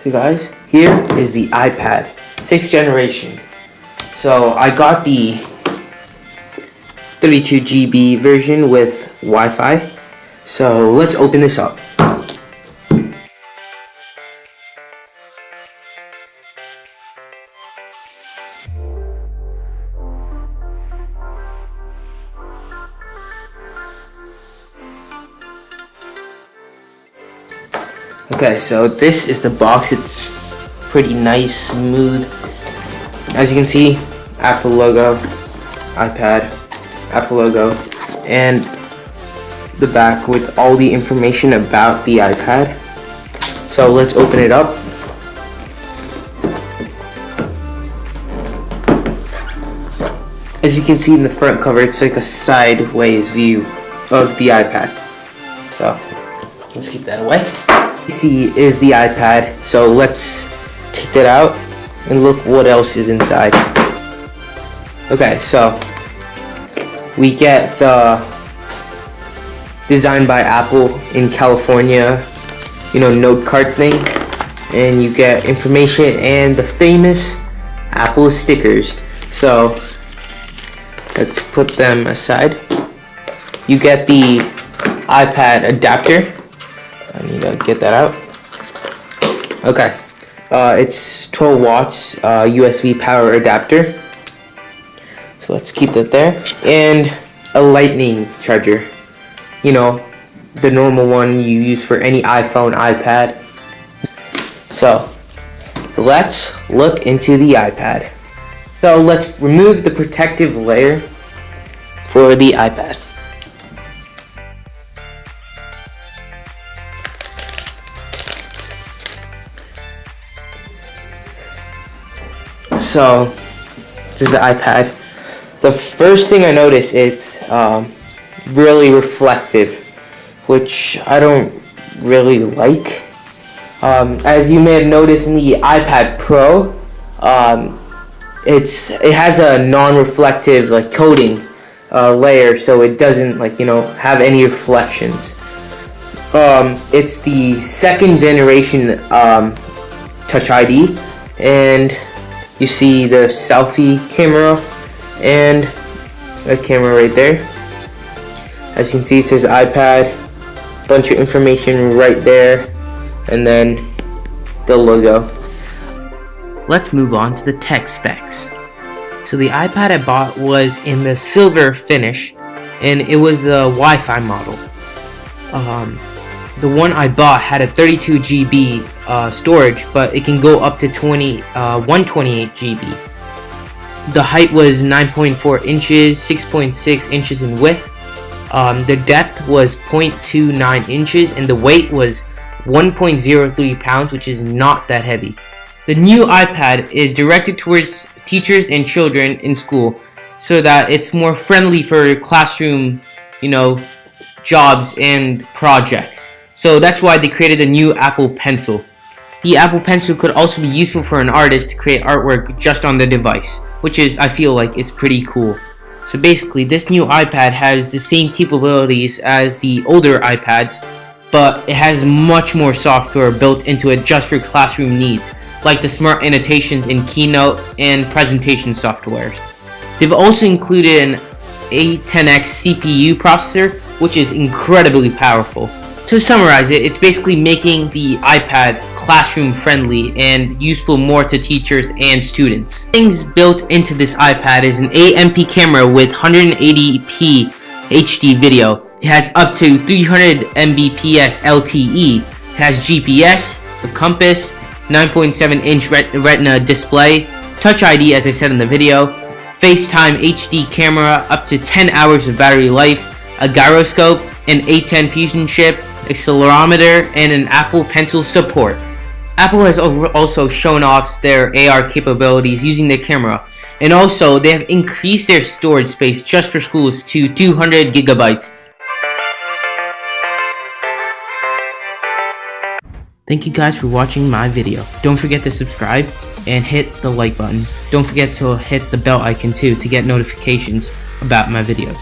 So guys, here is the iPad 6th generation. So I got the 32 GB version with Wi-Fi. So let's open this up. Okay, so this is the box. It's pretty nice, smooth. As you can see, Apple logo, iPad, Apple logo, and the back with all the information about the iPad. So let's open it up. As you can see in the front cover, it's like a sideways view of the iPad. So let's keep that away. See is the iPad, so let's take that out and look what else is inside. Okay, so we get the designed by Apple in California, note card thing, and you get information and the famous Apple stickers. So let's put them aside. You get the iPad adapter. I need to get that out. Okay, it's 12 watts USB power adapter. So let's keep that there. And a lightning charger. The normal one you use for any iPhone, iPad. So let's look into the iPad. So let's remove the protective layer for the iPad. So this is the iPad. The first thing I notice is really reflective, which I don't really like. As you may have noticed in the iPad Pro, it has a non-reflective coating layer, so it doesn't have any reflections. It's the 2nd generation Touch ID, and you see the selfie camera and a camera right there. As you can see, it says iPad, bunch of information right there, and then the logo. Let's move on to the tech specs. So the iPad I bought was in the silver finish, and it was the Wi-Fi model. The one I bought had a 32 GB storage, but it can go up to 128 GB. The height was 9.4 inches, 6.6 inches in width. The depth was 0.29 inches, and the weight was 1.03 pounds, which is not that heavy. The new iPad is directed towards teachers and children in school, so that it's more friendly for classroom, jobs and projects. So that's why they created a new Apple Pencil. The Apple Pencil could also be useful for an artist to create artwork just on the device, which I feel like is pretty cool. So basically, this new iPad has the same capabilities as the older iPads, but it has much more software built into it just for classroom needs, like the smart annotations in Keynote and presentation softwares. They've also included an A10X CPU processor, which is incredibly powerful. To summarize it, it's basically making the iPad classroom friendly and useful more to teachers and students. Things built into this iPad is an AMP camera with 180p HD video. It has up to 300 Mbps LTE. It has GPS, the compass, 9.7 inch retina display, Touch ID as I said in the video, FaceTime HD camera, up to 10 hours of battery life, a gyroscope, an A10 Fusion chip, accelerometer, and an Apple Pencil support. Apple has also shown off their AR capabilities using the camera, and also they have increased their storage space just for schools to 200 gigabytes. Thank you guys for watching my video. Don't forget to subscribe and hit the like button. Don't forget to hit the bell icon too to get notifications about my videos.